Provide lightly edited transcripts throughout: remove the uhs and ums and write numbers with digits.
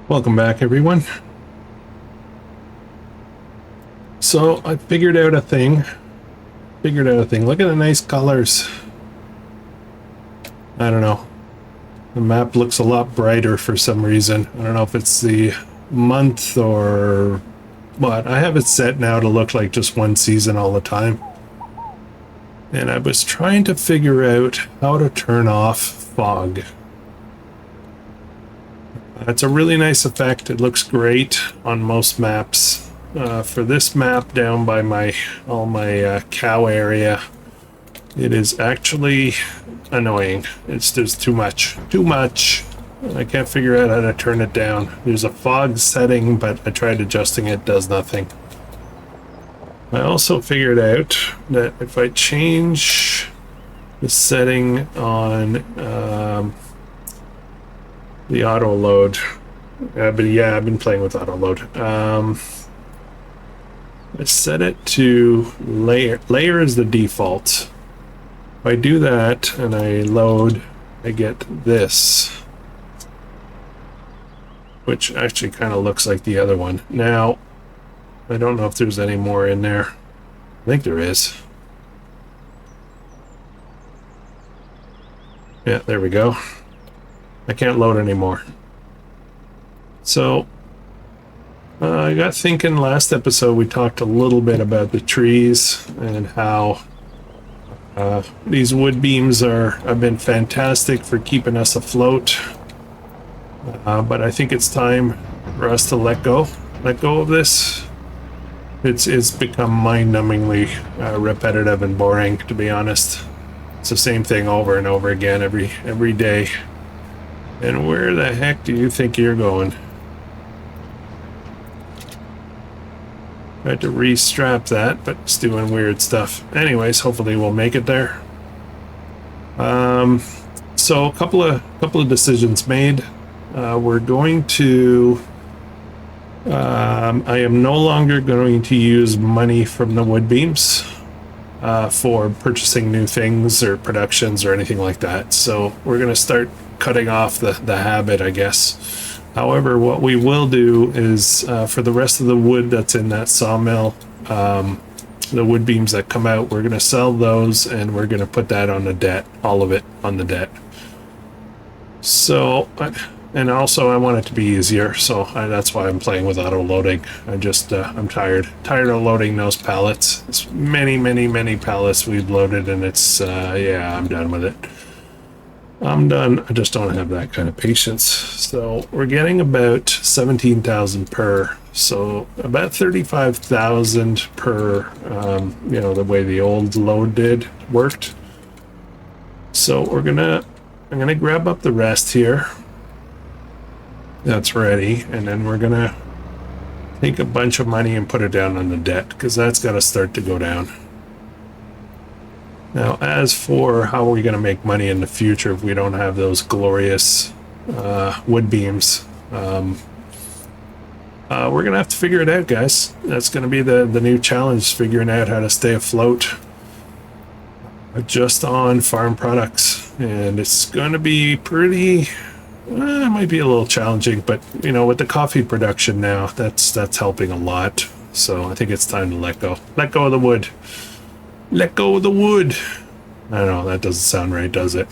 Welcome back, everyone. So I figured out a thing. Look at the nice colors. I don't know. The map looks a lot brighter for some reason. I don't know if it's the month or what. I have it set now to look like just one season all the time. And I was trying to figure out how to turn off fog. It's a really nice effect. It looks great on most maps. For this map down by my cow area, it is actually annoying. There's too much. I can't figure out how to turn it down. There's a fog setting, but I tried adjusting it, does nothing. I also figured out that if I change the setting on the auto load, but yeah, I've been playing with auto load. I set it to layer. Layer is the default. If I do that and I load, I get this, which actually kind of looks like the other one. Now, I don't know if there's any more in there. I think there is. Yeah, there we go. I can't load anymore. So, I got thinking last episode we talked a little bit about the trees and how these wood beams have been fantastic for keeping us afloat. But I think it's time for us to let go of this. It's become mind-numbingly repetitive and boring, to be honest. It's the same thing over and over again every day. And where the heck do you think you're going? Tried to restrap that, but it's doing weird stuff. Anyways, hopefully we'll make it there. So a couple of decisions made. We're going to. I am no longer going to use money from the wood beams for purchasing new things or productions or anything like that. So we're going to start cutting off the habit, I guess. However, what we will do is for the rest of the wood that's in that sawmill, the wood beams that come out, we're going to sell those and we're going to put that on the debt, all of it on the debt. So, and also I want it to be easier, so that's why I'm playing with auto loading. I'm tired of loading those pallets. It's many pallets we've loaded, and it's yeah, I'm done with it. I'm done. I just don't have that kind of patience. So we're getting about 17,000 per, so about 35,000 per, the way the old load worked. So I'm gonna grab up the rest here. That's ready. And then we're gonna take a bunch of money and put it down on the debt, because that's got to start to go down. Now, as for how are we going to make money in the future if we don't have those glorious wood beams, we're going to have to figure it out, guys. That's going to be the new challenge, figuring out how to stay afloat just on farm products. And it's going to be pretty, it might be a little challenging, but, with the coffee production now, that's helping a lot. So I think it's time to let go. Let go of the wood. Let go of the wood. I don't know, that doesn't sound right, does it?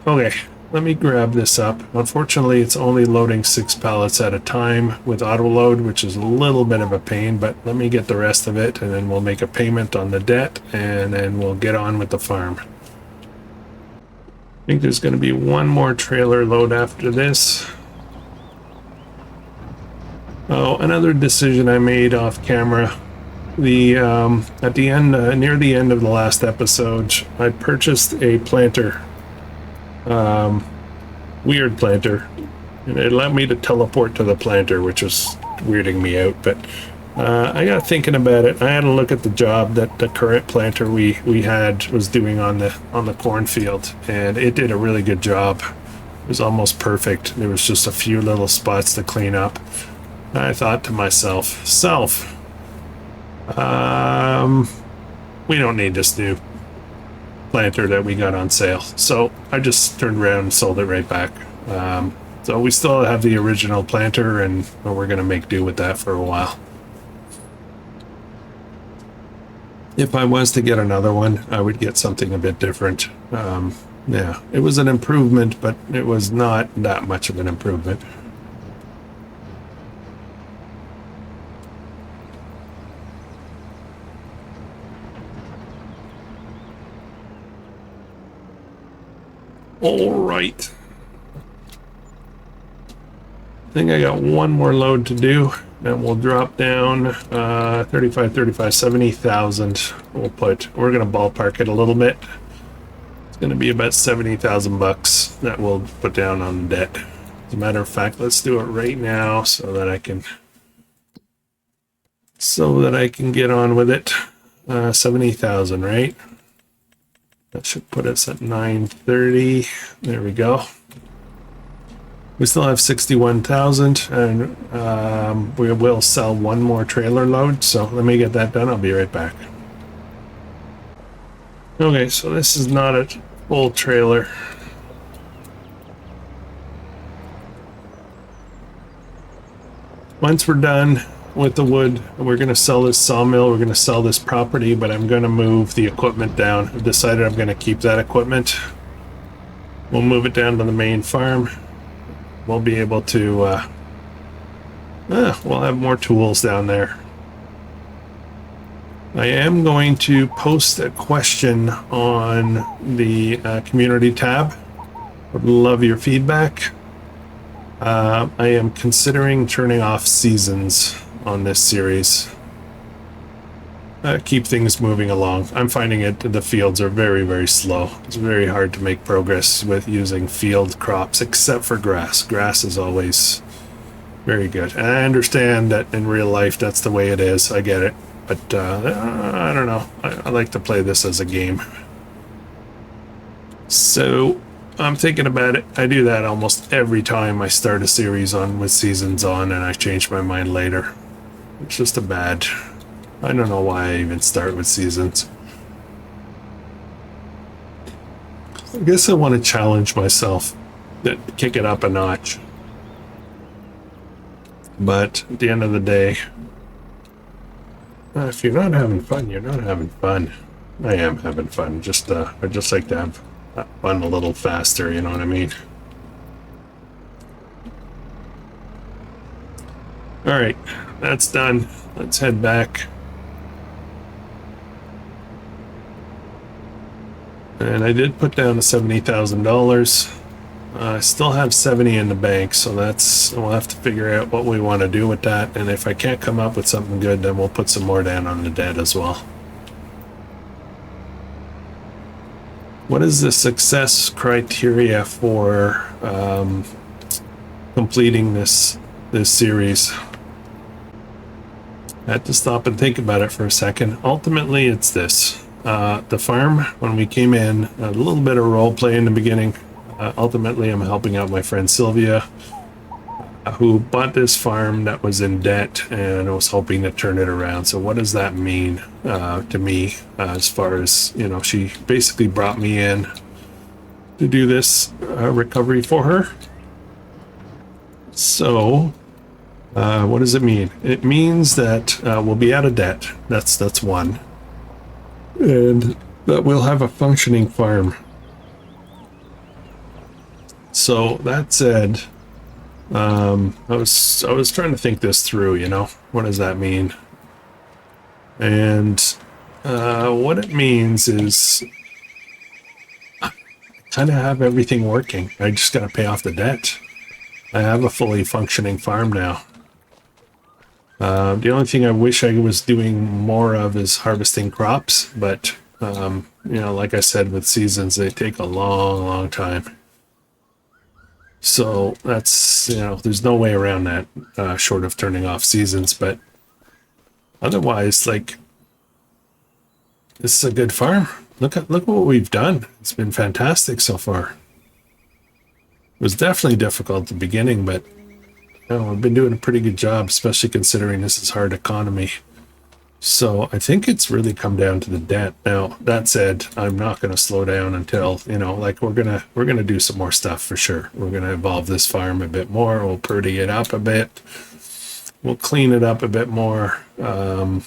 Okay, let me grab this up. Unfortunately, it's only loading 6 pallets at a time with auto load, which is a little bit of a pain, but let me get the rest of it, and then we'll make a payment on the debt, and then we'll get on with the farm. I think there's going to be one more trailer load after this. Oh, another decision I made off camera. At the end, near the end of the last episode, I purchased a planter, weird planter, and it allowed me to teleport to the planter, which was weirding me out. But I got thinking about it. I had a look at the job that the current planter we had was doing on the cornfield, and it did a really good job. It was almost perfect. There was just a few little spots to clean up. I thought to myself, we don't need this new planter that we got on sale. So I just turned around and sold it right back. So we still have the original planter, and we're going to make do with that for a while. If I was to get another one, I would get something a bit different. Yeah, it was an improvement, but it was not that much of an improvement. All right. I think I got one more load to do, and we'll drop down 35, 70,000. We're going to ballpark it a little bit. It's going to be about 70,000 bucks that we'll put down on the debt. As a matter of fact, let's do it right now so that I can get on with it. 70,000, right? That should put us at 930. There we go. We still have 61,000, and we will sell one more trailer load. So let me get that done. I'll be right back. Okay, so this is not a full trailer. Once we're done with the wood, we're going to sell this sawmill. We're going to sell this property, but I'm going to move the equipment down. I've decided I'm going to keep that equipment. We'll move it down to the main farm. We'll be able to, we'll have more tools down there. I am going to post a question on the community tab. Would love your feedback. I am considering turning off seasons on this series. Keep things moving along. I'm finding the fields are very, very slow. It's very hard to make progress with using field crops, except for grass. Grass is always very good. And I understand that in real life, that's the way it is. I get it. But I don't know. I like to play this as a game. So I'm thinking about it. I do that almost every time I start a series on with seasons on, and I change my mind later. It's just a bad... I don't know why I even start with seasons. I guess I want to challenge myself, kick it up a notch. But at the end of the day, if you're not having fun, you're not having fun. I am having fun. I just like to have fun a little faster, you know what I mean? All right, that's done. Let's head back. And I did put down the $70,000. I still have 70 in the bank, so we'll have to figure out what we want to do with that. And if I can't come up with something good, then we'll put some more down on the debt as well. What is the success criteria for completing this series? I had to stop and think about it for a second. Ultimately, it's this. The farm, when we came in, a little bit of role play in the beginning. Ultimately, I'm helping out my friend Sylvia, who bought this farm that was in debt and I was hoping to turn it around. So what does that mean to me as far as, you know, she basically brought me in to do this recovery for her. So what does it mean? It means that we'll be out of debt. That's one. And that we'll have a functioning farm. So that said, I was trying to think this through, you know, what does that mean? And what it means is I kind of have everything working. I just got to pay off the debt. I have a fully functioning farm now. The only thing I wish I was doing more of is harvesting crops, but, you know, like I said, with seasons, they take a long, long time. So that's, you know, there's no way around that, short of turning off seasons, but otherwise, like, this is a good farm. Look what we've done. It's been fantastic so far. It was definitely difficult at the beginning, but no, I've been doing a pretty good job, especially considering this is hard economy. So I think it's really come down to the debt. Now, that said, I'm not going to slow down until, you know, like we're going to do some more stuff for sure. We're going to evolve this farm a bit more. We'll purdy it up a bit. We'll clean it up a bit more. And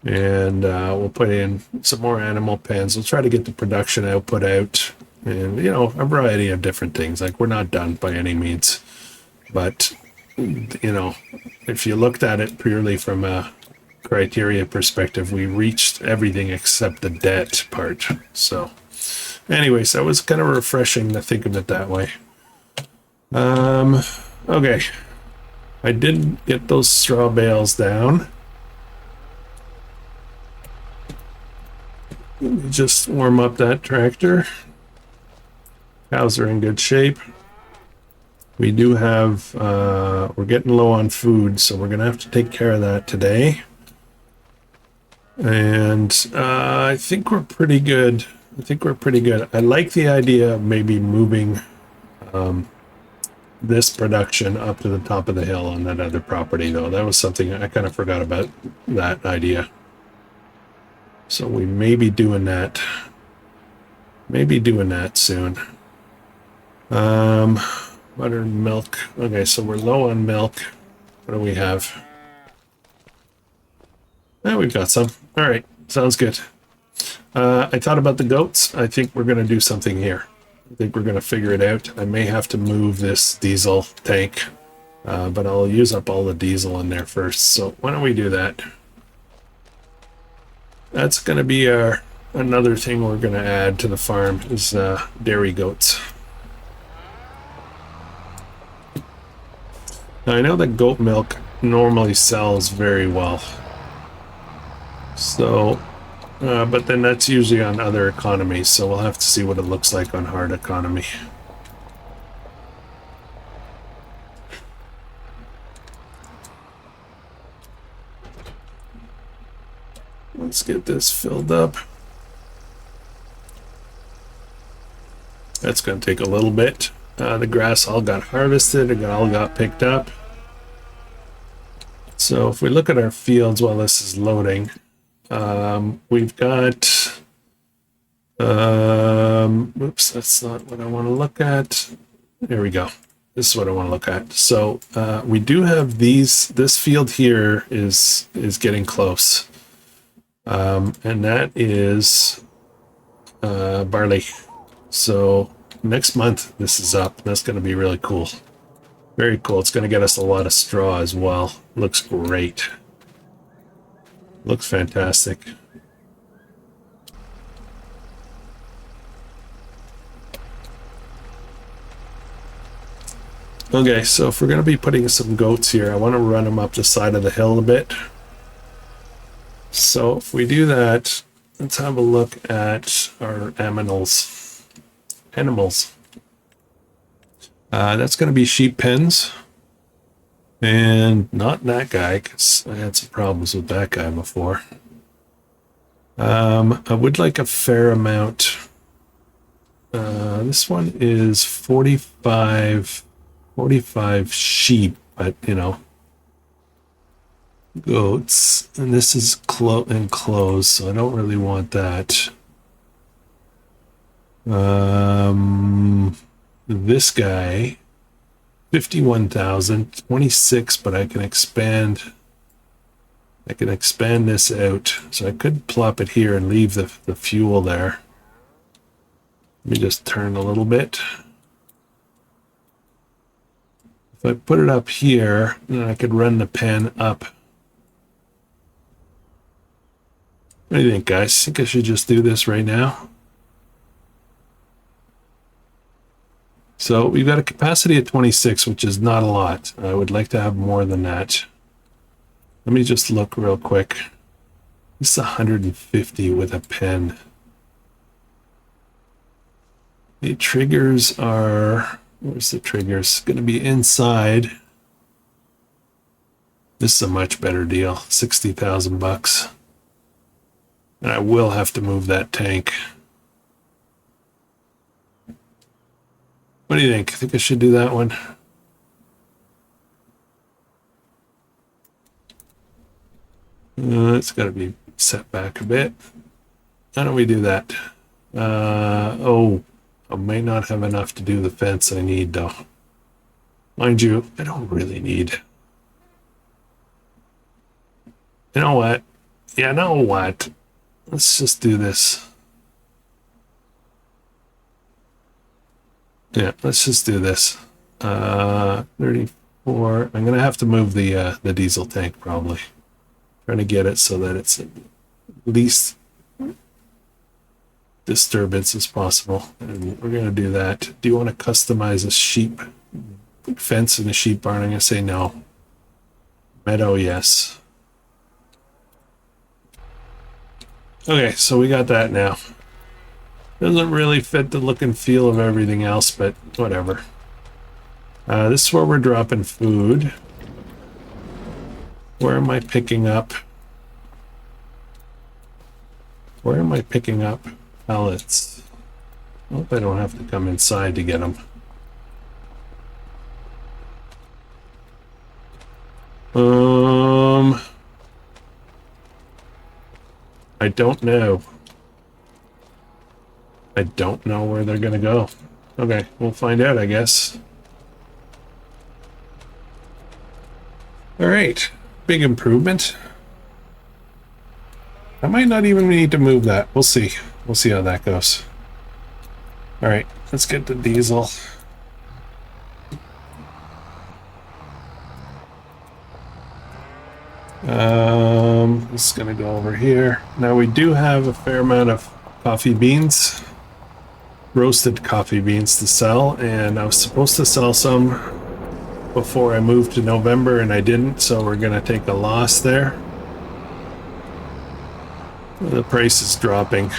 we'll put in some more animal pens. We'll try to get the production output out, and, you know, a variety of different things. Like, we're not done by any means, but, you know, if you looked at it purely from a criteria perspective, we reached everything except the debt part. So anyways, that was kind of refreshing to think of it that way. Okay, I did get those straw bales down. Let me just warm up that tractor. Cows are in good shape. We do have we're getting low on food, so we're gonna have to take care of that today. And I think we're pretty good. I like the idea of maybe moving this production up to the top of the hill on that other property, though. That was something I kind of forgot about, that idea. So we may be doing that. Soon. Butter and milk. Okay, so we're low on milk. What do we have? We've got some. All right, sounds good. I thought about the goats. I think we're going to do something here. I think we're going to figure it out. I may have to move this diesel tank, but I'll use up all the diesel in there first. So why don't we do that? That's going to be another thing we're going to add to the farm is dairy goats. Now, I know that goat milk normally sells very well. So, but then that's usually on other economies, so we'll have to see what it looks like on hard economy. Let's get this filled up. That's going to take a little bit. The grass all got harvested, it all got picked up. So if we look at our fields while this is loading, we've got, oops, that's not what I want to look at. There we go. This is what I want to look at. So we do have this field here is getting close. And that is barley. So next month this is up. That's going to be really cool. Very cool. It's going to get us a lot of straw as well. Looks great. Looks fantastic. Okay, so if we're going to be putting some goats here, I want to run them up the side of the hill a bit. So if we do that, let's have a look at our animals. That's going to be sheep pens. And not that guy, because I had some problems with that guy before. I would like a fair amount. This one is 45 sheep, but, you know, goats. And this is enclosed, so I don't really want that. This guy, 51,000, 26, but I can expand this out. So I could plop it here and leave the fuel there. Let me just turn a little bit. If I put it up here, then I could run the pen up. What do you think, guys? Think I should just do this right now? So we've got a capacity of 26, which is not a lot. I would like to have more than that. Let me just look real quick. This is 150 with a pen. The triggers are... Where's the triggers? Going to be inside. This is a much better deal. 60,000 bucks. And I will have to move that tank. What do you think? I think I should do that one. It's got to be set back a bit. How do we do that? Oh, I may not have enough to do the fence I need, though. Mind you, I don't really need. You know what? Yeah, know what? Let's just do this. Yeah, let's just do this. 34. I'm gonna have to move the diesel tank probably. Trying to get it so that it's at least disturbance as possible, and we're gonna do that. Do you want to customize a sheep fence in a sheep barn? I'm gonna say no. Meadow, yes. Okay, so we got that now. Doesn't really fit the look and feel of everything else, but whatever. This is where we're dropping food. Where am I picking up? Where am I picking up pallets? I hope I don't have to come inside to get them. I don't know. I don't know where they're gonna go. Okay, we'll find out, I guess. All right, big improvement. I might not even need to move that. We'll see. We'll see how that goes. All right, let's get the diesel. This is gonna go over here. Now we do have a fair amount of coffee beans, roasted coffee beans to sell, and I was supposed to sell some before I moved to November and I didn't, so we're gonna take a loss there. The price is dropping.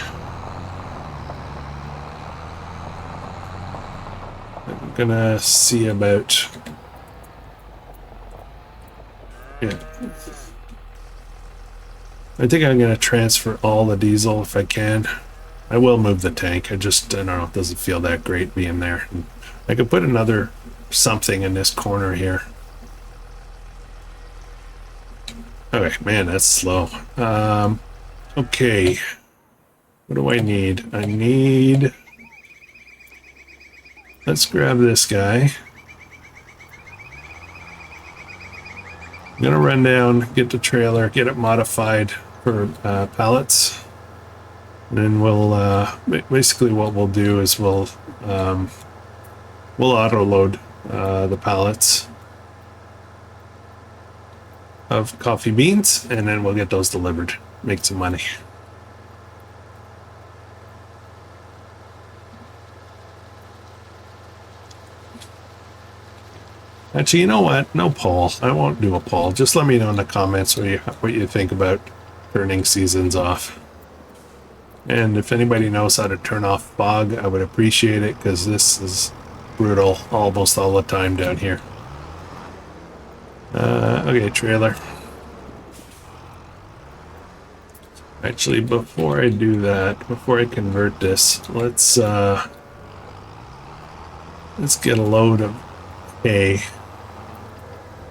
I'm gonna see about, yeah, I think I'm gonna transfer all the diesel if I can. I will move the tank. I don't know, it doesn't feel that great being there. I could put another something in this corner here. Okay, man, that's slow. Okay, what do I need? Let's grab this guy. I'm gonna run down, get the trailer, get it modified for pallets. And then we'll, basically what we'll do is we'll auto load the pallets of coffee beans, and then we'll get those delivered, make some money. Actually, you know what? No poll. I won't do a poll. Just let me know in the comments what you think about turning seasons off. And if anybody knows how to turn off fog, I would appreciate it, because this is brutal almost all the time down here. Okay, trailer. Actually, before I do that, before I convert this, let's get a load of hay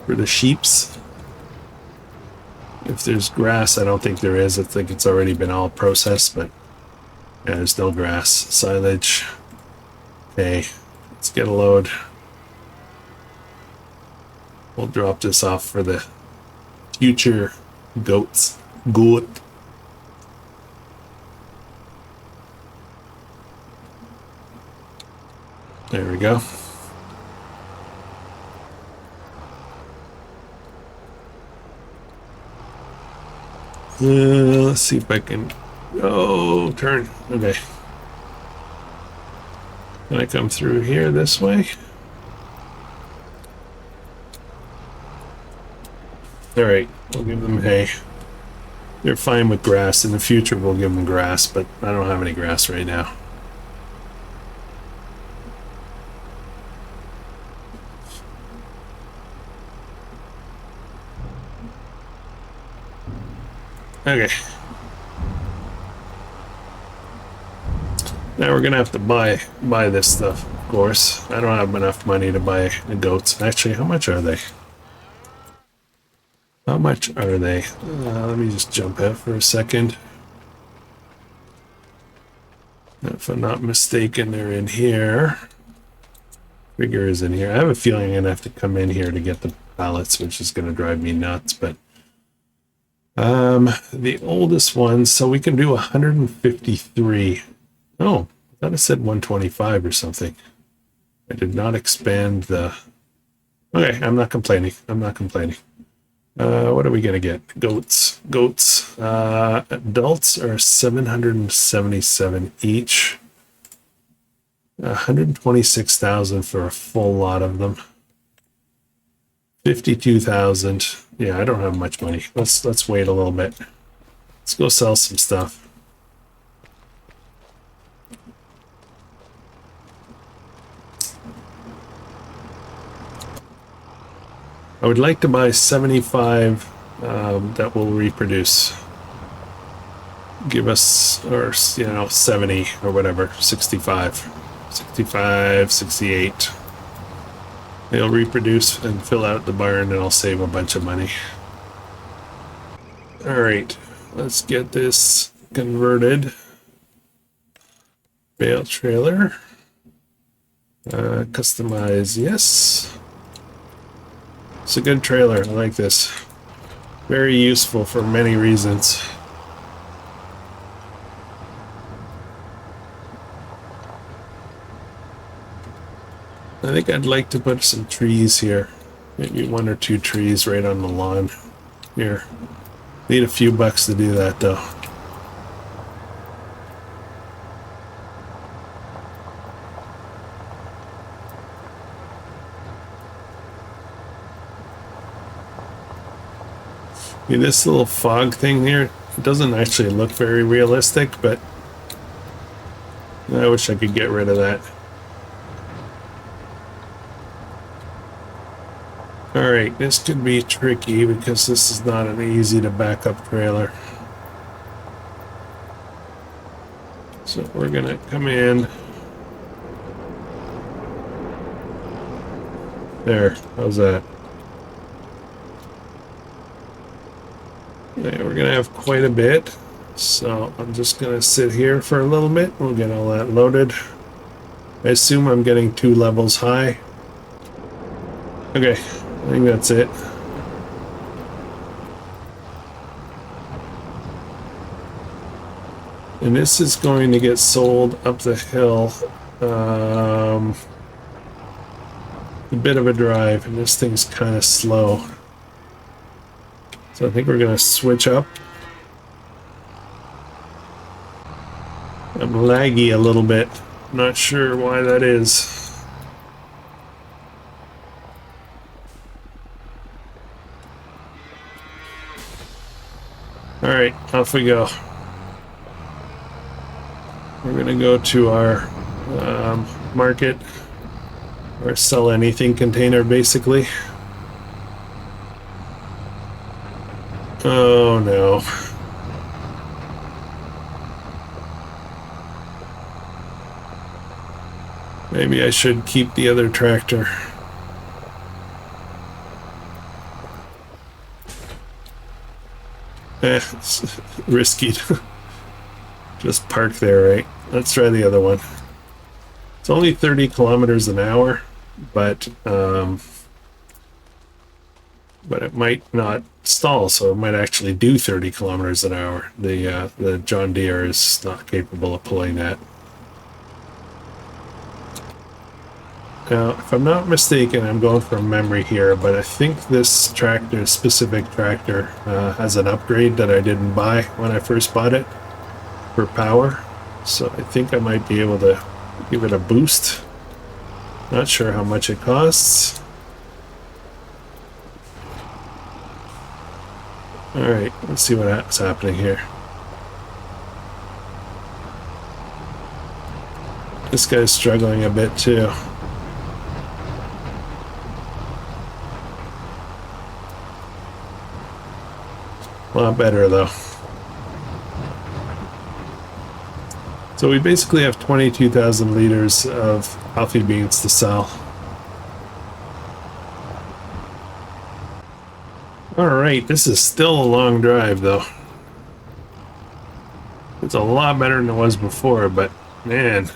for the sheeps. If there's grass, I don't think there is. I think it's already been all processed, but yeah, there's no grass. Silage. Okay, let's get a load. We'll drop this off for the future goats. Goat. There we go. Let's see if I can. Oh, turn. Okay. Can I come through here this way? Alright, we'll give them hay. They're fine with grass. In the future, we'll give them grass, but I don't have any grass right now. Okay. Now we're gonna have to buy this stuff, of course. I don't have enough money to buy the goats. Actually, how much are they? How much are they? Let me just jump out for a second. If I'm not mistaken, they're in here. Figure is in here. I have a feeling I'm gonna have to come in here to get the pallets, which is gonna drive me nuts, but the oldest one, so we can do 153. Oh, I thought it said 125 or something. I did not expand the... Okay, I'm not complaining. I'm not complaining. What are we gonna get? Goats. Adults are 777 each. 126,000 for a full lot of them. 52,000. Yeah, I don't have much money. Let's wait a little bit. Let's go sell some stuff. I would like to buy 75 that will reproduce. Give us, or 70 or whatever, 65, 68. They'll reproduce and fill out the barn, and I'll save a bunch of money. All right, let's get this converted. Bale trailer. Customize, yes. It's a good trailer. I like this. Very useful for many reasons. I think I'd like to put some trees here. Maybe 1 or 2 trees right on the lawn here. Need a few bucks to do that though. I mean, this little fog thing here, it doesn't actually look very realistic, but I wish I could get rid of that. Alright, this could be tricky because this is not an easy to back up trailer. So we're gonna come in. There, how's that? Okay, we're gonna have quite a bit. So I'm just gonna sit here for a little bit. We'll get all that loaded. I assume I'm getting 2 levels high. Okay. I think that's it. And this is going to get sold up the hill. A bit of a drive, and this thing's kind of slow. So I think we're going to switch up. I'm laggy a little bit. Not sure why that is. All right, off we go. We're gonna go to our market, or sell anything container, basically. Oh no. Maybe I should keep the other tractor. It's risky to just park there, right? Let's try the other one. It's only 30 kilometers an hour, but it might not stall, so it might actually do 30 kilometers an hour. The John Deere is not capable of pulling that. Now, if I'm not mistaken, I'm going from memory here, but I think this tractor, specific tractor, has an upgrade that I didn't buy when I first bought it for power. So I think I might be able to give it a boost. Not sure how much it costs. Alright, let's see what's happening here. This guy's struggling a bit too. A lot better though. So we basically have 22,000 liters of coffee beans to sell. Alright, this is still a long drive though. It's a lot better than it was before, but man.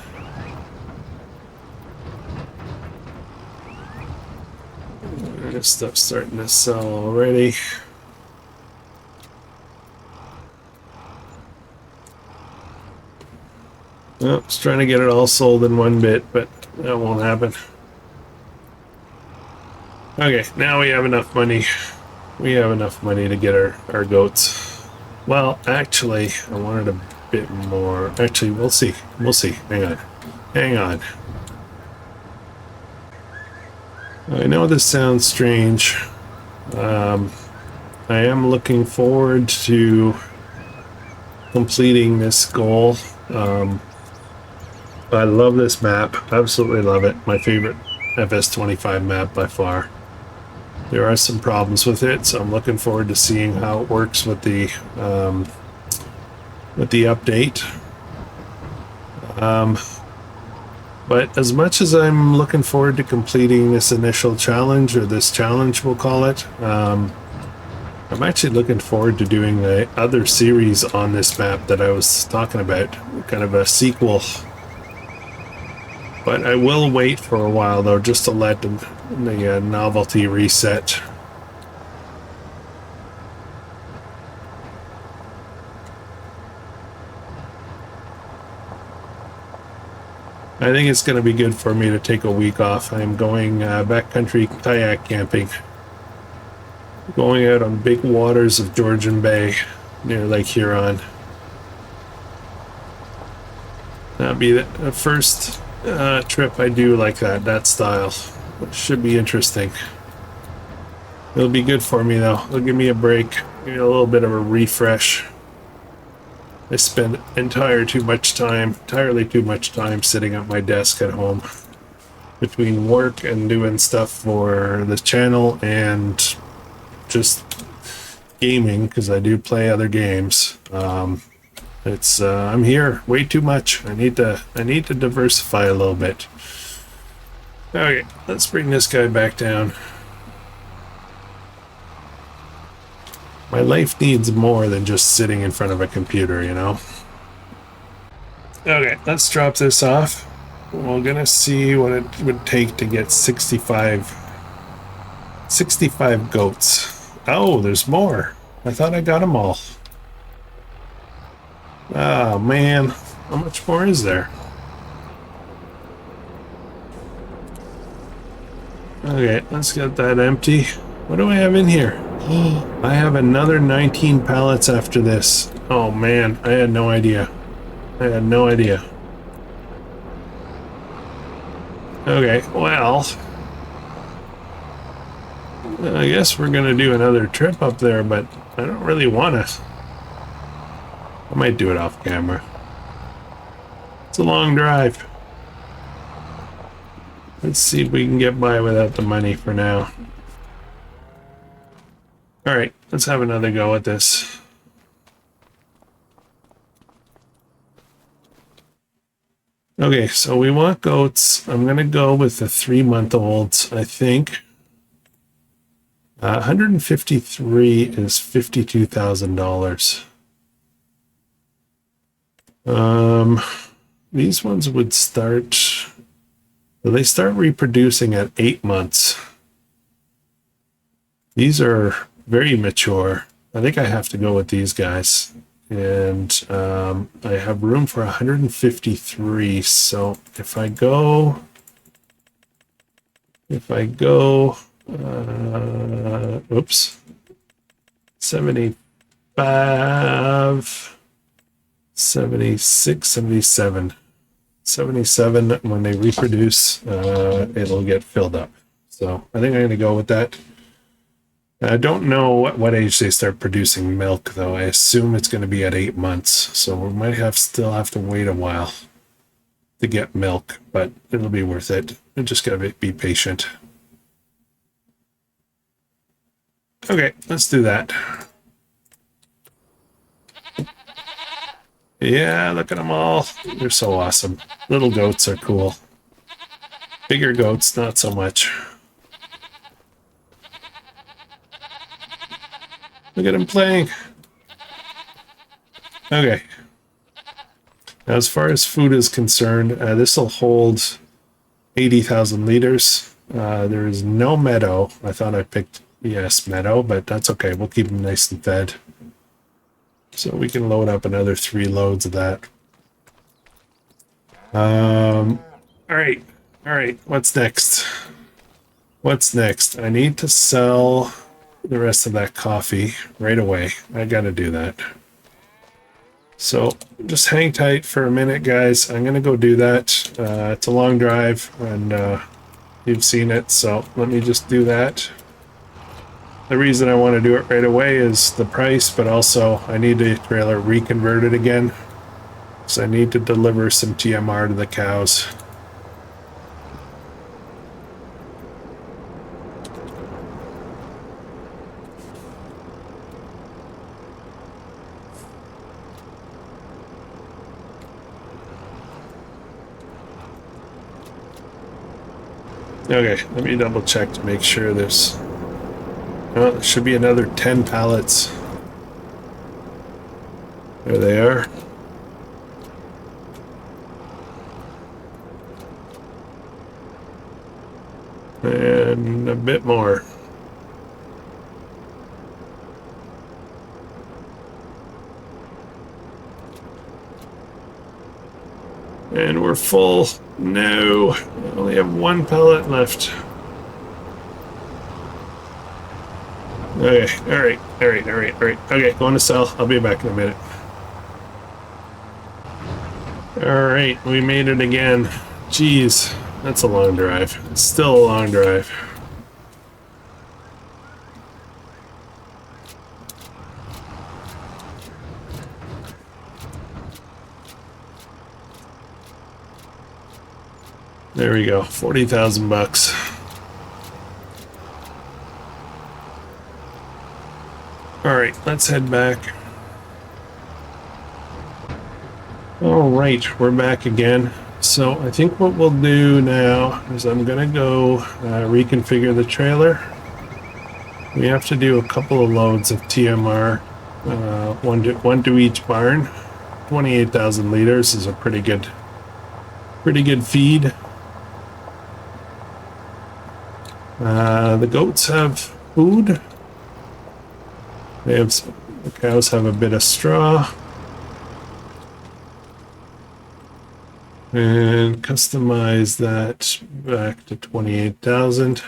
This stuff's starting to sell already. Oh, I was trying to get it all sold in one bit, but that won't happen. Okay, now we have enough money. We have enough money to get our goats. Well, actually, I wanted a bit more. Actually, we'll see. We'll see. Hang on. Hang on. I know this sounds strange. I am looking forward to completing this goal. I love this map. Absolutely love it. My favorite FS25 map by far. There are some problems with it, so I'm looking forward to seeing how it works with the update. But as much as I'm looking forward to completing this initial challenge, or this challenge we'll call it, I'm actually looking forward to doing the other series on this map that I was talking about, kind of a sequel. But I will wait for a while though, just to let the novelty reset. I think it's going to be good for me to take a week off. I'm going backcountry kayak camping. Going out on big waters of Georgian Bay near Lake Huron. That'll be the first trip I do like that style. It should be interesting. It'll be good for me though. It'll give me a break, give me a little bit of a refresh. I spend entirely too much time sitting at my desk at home between work and doing stuff for the channel and just gaming, because I do play other games. I'm here way too much. I need to diversify a little bit. Okay, let's bring this guy back down. My life needs more than just sitting in front of a computer, you know? Okay, let's drop this off. We're gonna see what it would take to get 65 goats. Oh, there's more. I thought I got them all. Oh man, how much more is there? Okay, let's get that empty. What do I have in here? I have another 19 pallets after this. Oh man, I had no idea. I had no idea. Okay, well, I guess we're gonna do another trip up there, but I don't really want to. I might do it off camera. It's a long drive. Let's see if we can get by without the money for now. All right, let's have another go at this. Okay, so we want goats. I'm going to go with the 3-month-olds, I think. 153 is $52,000. These ones would start... They start reproducing at 8 months. These are very mature. I think I have to go with these guys. And I have room for 153. So if I go, oops, 75, 76, 77. 77, when they reproduce, it'll get filled up. So I think I'm going to go with that. I don't know what age they start producing milk, though. I assume it's going to be at 8 months. So we might still have to wait a while to get milk, but it'll be worth it. You just got to be patient. Okay, let's do that. Yeah, look at them all. They're so awesome. Little goats are cool. Bigger goats, not so much. Look at him playing. Okay. Now, as far as food is concerned, this will hold 80,000 liters. There is no meadow. I thought I picked, yes, meadow, but that's okay. We'll keep them nice and fed. So we can load up another 3 loads of that. All right. What's next? What's next? I need to sell the rest of that coffee right away. I gotta do that. So just hang tight for a minute, guys. I'm gonna go do that. It's a long drive, and you've seen it, so let me just do that. The reason I want to do it right away is the price, but also I need the trailer reconverted again, so I need to deliver some TMR to the cows. Okay, let me double check to make sure there's... Oh, there should be another 10 pallets. There they are. And a bit more. And we're full. No, I only have 1 pellet left. Okay, all right. Okay, going to sell. I'll be back in a minute. All right, we made it again. Jeez, that's a long drive. It's still a long drive. There we go, 40,000 bucks. All right, let's head back. All right, we're back again. So I think what we'll do now is I'm gonna go reconfigure the trailer. We have to do a couple of loads of TMR, one to each barn. 28,000 liters is a pretty good feed. The goats have food. The cows have a bit of straw. And customize that back to 28,000.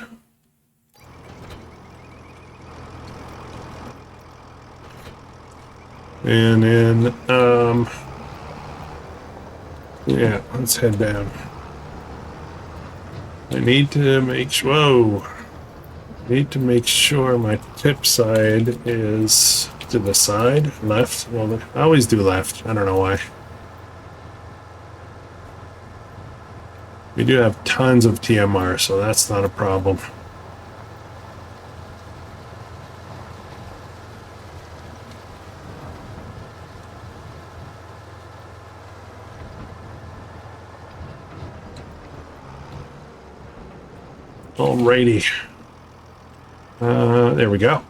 And then, yeah, let's head down. I need to make sure, my tip side is to the side, left. Well, I always do left. I don't know why. We do have tons of TMR, so that's not a problem. Alrighty. There we go.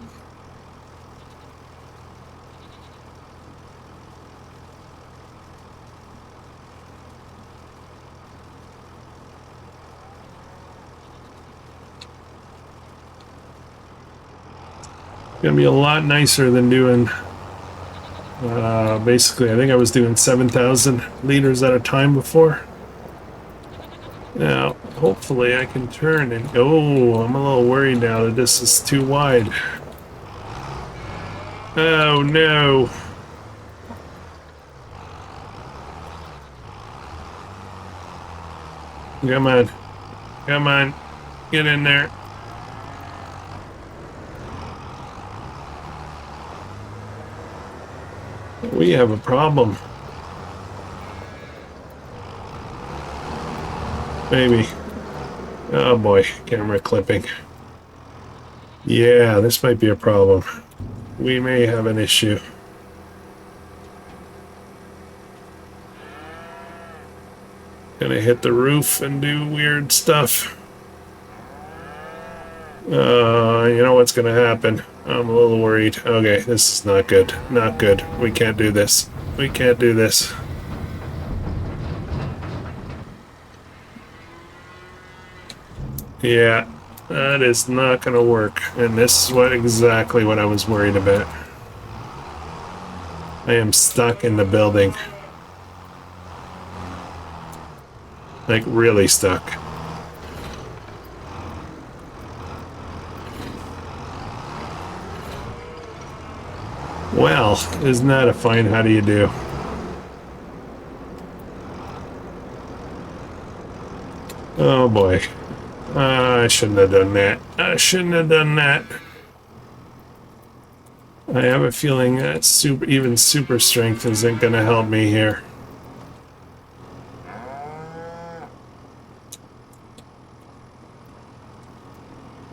Gonna be a lot nicer than doing basically, I think I was doing 7,000 liters at a time before. Now, hopefully I can turn and... Oh, I'm a little worried now that this is too wide. Oh, no. Come on. Come on. Get in there. We have a problem. Maybe. Oh boy, camera clipping. Yeah, this might be a problem. We may have an issue. Gonna hit the roof and do weird stuff. You know what's gonna happen. I'm a little worried. Okay, this is not good. Not good. We can't do this. We can't do this. Yeah, that is not gonna work. And this is exactly what I was worried about. I am stuck in the building. Like, really stuck. Well, isn't that a fine how do you do? Oh boy. I shouldn't have done that. I shouldn't have done that. I have a feeling that even super strength isn't going to help me here.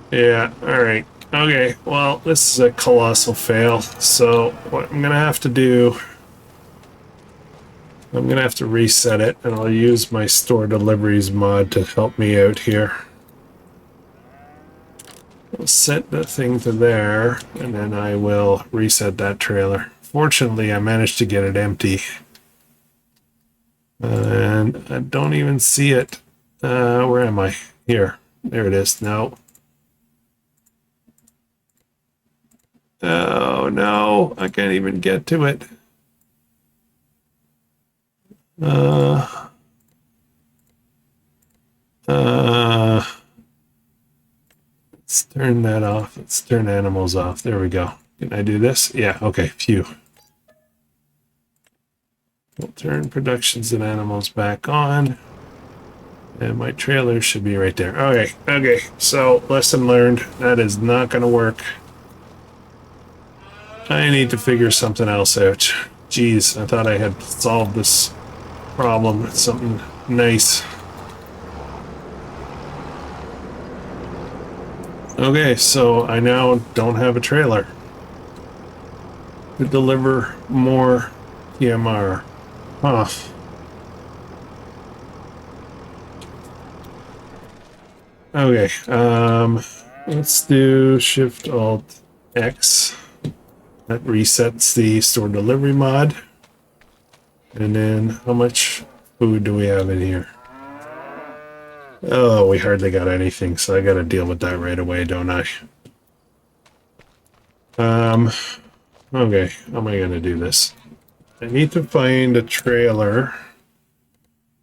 Yeah, alright. Okay, well, this is a colossal fail. So, what I'm going to have to do... I'm going to have to reset it, and I'll use my store deliveries mod to help me out here. I'll set the thing to there, and then I will reset that trailer. Fortunately, I managed to get it empty. And I don't even see it. Where am I? Here. There it is. No. Oh, no. I can't even get to it. Let's turn that off. Let's turn animals off. There we go. Can I do this? Yeah, okay. Phew. We'll turn productions and animals back on. And my trailer should be right there. Okay. So, lesson learned. That is not going to work. I need to figure something else out. Jeez, I thought I had solved this problem. It's something nice. Okay, so I now don't have a trailer to deliver more TMR. Huh. Okay, let's do Shift-Alt-X. That resets the store delivery mod. And then how much food do we have in here? Oh, we hardly got anything, so I gotta deal with that right away, don't I? Okay, how am I gonna do this? I need to find a trailer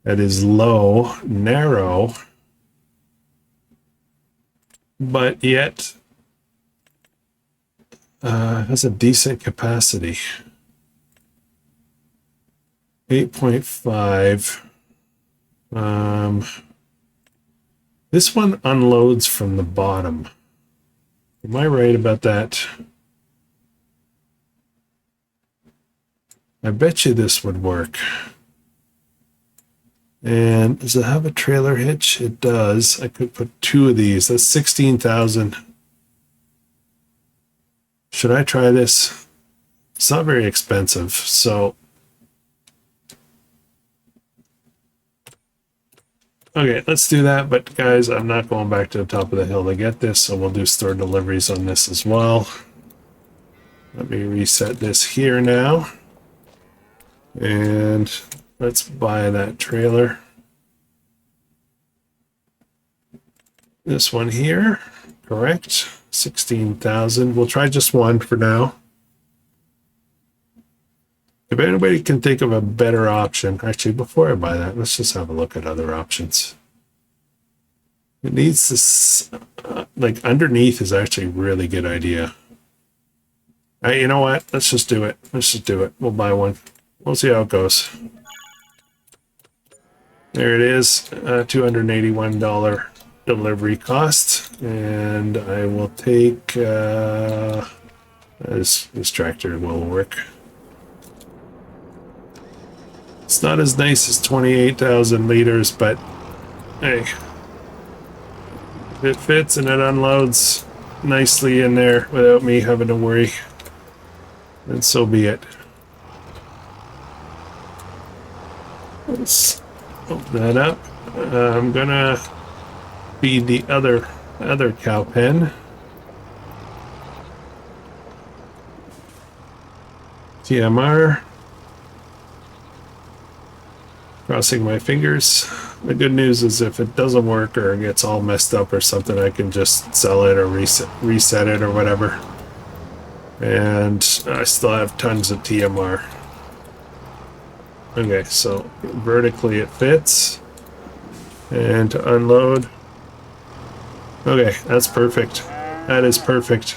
that is low, narrow, but yet has a decent capacity. 8.5. This one unloads from the bottom. Am I right about that? I bet you this would work. And does it have a trailer hitch? It does. I could put 2 of these. That's 16,000. Should I try this? It's not very expensive, so... Okay, let's do that, but guys, I'm not going back to the top of the hill to get this, so we'll do store deliveries on this as well. Let me reset this here now. And let's buy that trailer. This one here, correct? 16,000. We'll try just one for now. If anybody can think of a better option, actually, before I buy that, let's just have a look at other options. It needs this, like underneath is actually a really good idea. You know what? Let's just do it. Let's just do it. We'll buy one. We'll see how it goes. There it is, $281 delivery cost, and I will take this tractor will work. It's not as nice as 28,000 liters, but hey, if it fits and it unloads nicely in there without me having to worry, then so be it. Let's open that up. I'm gonna feed the other cow pen. TMR. Crossing my fingers. The good news is if it doesn't work or it gets all messed up or something, I can just sell it or reset it or whatever. And I still have tons of TMR. Okay, so vertically it fits. And to unload. Okay, that's perfect. That is perfect.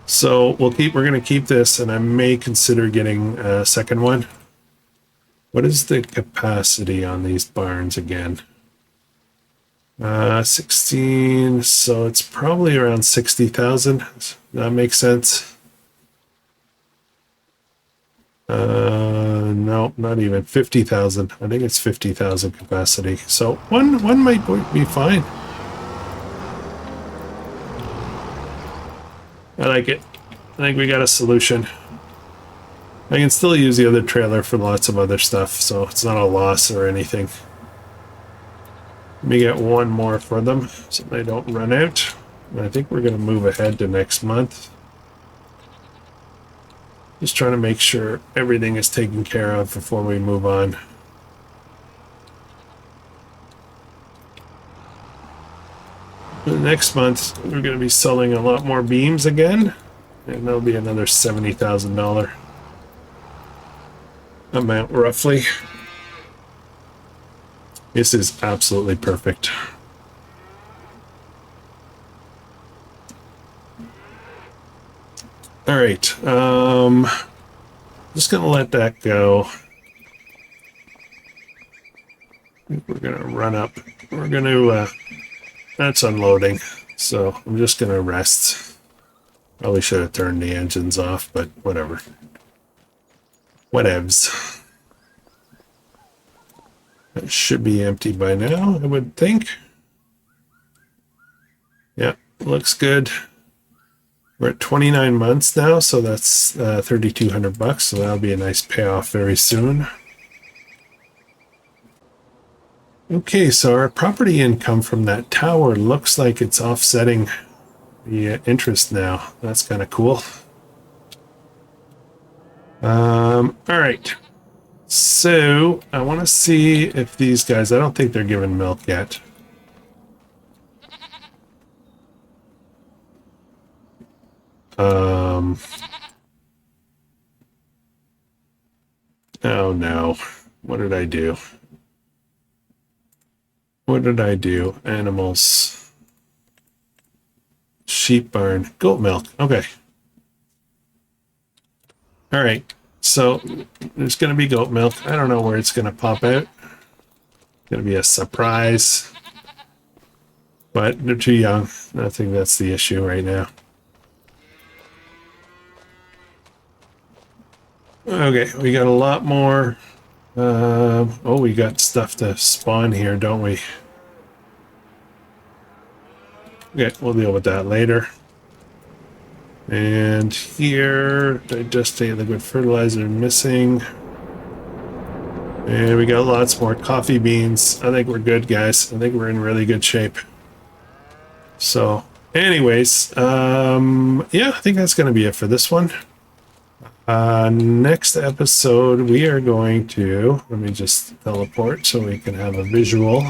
So we're gonna keep this, and I may consider getting a second one. What is the capacity on these barns again? 16, so it's probably around 60,000. That makes sense. No, not even 50,000. I think it's 50,000 capacity. So one might be fine. I like it. I think we got a solution. I can still use the other trailer for lots of other stuff, so it's not a loss or anything. Let me get one more for them so they don't run out. And I think we're going to move ahead to next month. Just trying to make sure everything is taken care of before we move on. Next month, we're going to be selling a lot more beams again, and that'll be another $70,000 amount, roughly. This is absolutely perfect. All right, just going to let that go. I think we're going to run up. We're going to... that's unloading, so I'm just gonna rest. Probably should have turned the engines off, but whatever. Whatevs. That should be empty by now, I would think. Yeah, looks good. We're at 29 months now, so that's 3,200 bucks, so that'll be a nice payoff very soon. Okay, so our property income from that tower looks like it's offsetting the interest now. That's kind of cool. All right. So I want to see if these guys, I don't think they're giving milk yet. Oh no. What did I do? What did I do? Animals. Sheep barn. Goat milk. Okay. All right. So there's going to be goat milk. I don't know where it's going to pop out. It's going to be a surprise. But they're too young. I think that's the issue right now. Okay. We got a lot more. Oh, we got stuff to spawn here, don't we? Okay, we'll deal with that later. And here, digestate liquid fertilizer missing. And we got lots more coffee beans. I think we're good, guys. I think we're in really good shape. So, anyways, yeah, I think that's going to be it for this one. Next episode, we are going to, let me just teleport so we can have a visual.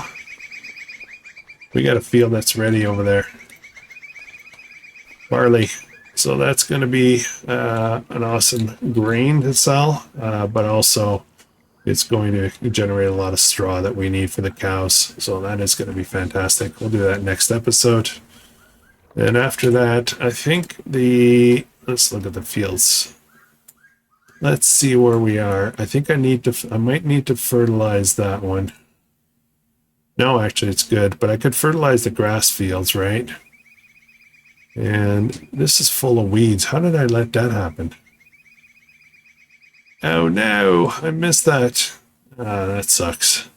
We got a field that's ready over there. Barley. So that's going to be an awesome grain to sell, but also it's going to generate a lot of straw that we need for the cows. So that is going to be fantastic. We'll do that next episode. And after that, I think let's look at the fields. Let's see where we are. I think I might need to fertilize that one. No, actually it's good, but I could fertilize the grass fields, right? And this is full of weeds. How did I let that happen? Oh no, I missed that. That sucks.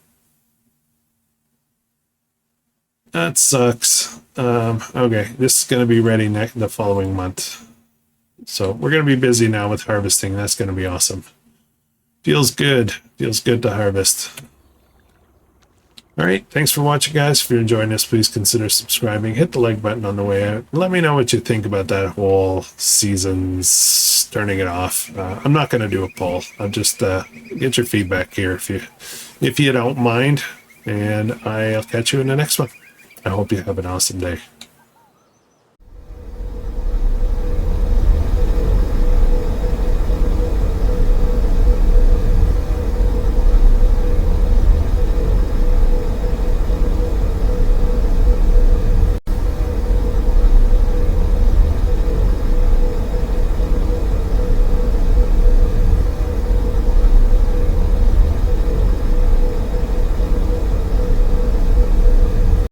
That sucks. Okay, this is going to be ready the following month. So we're going to be busy now with harvesting. That's going to be awesome. Feels good. Feels good to harvest. All right, thanks for watching, guys. If you're enjoying this, please consider subscribing. Hit the like button on the way out. Let me know what you think about that whole season's turning it off. I'm not going to do a poll. I'll just get your feedback here if you don't mind, and I'll catch you in the next one. I hope you have an awesome day.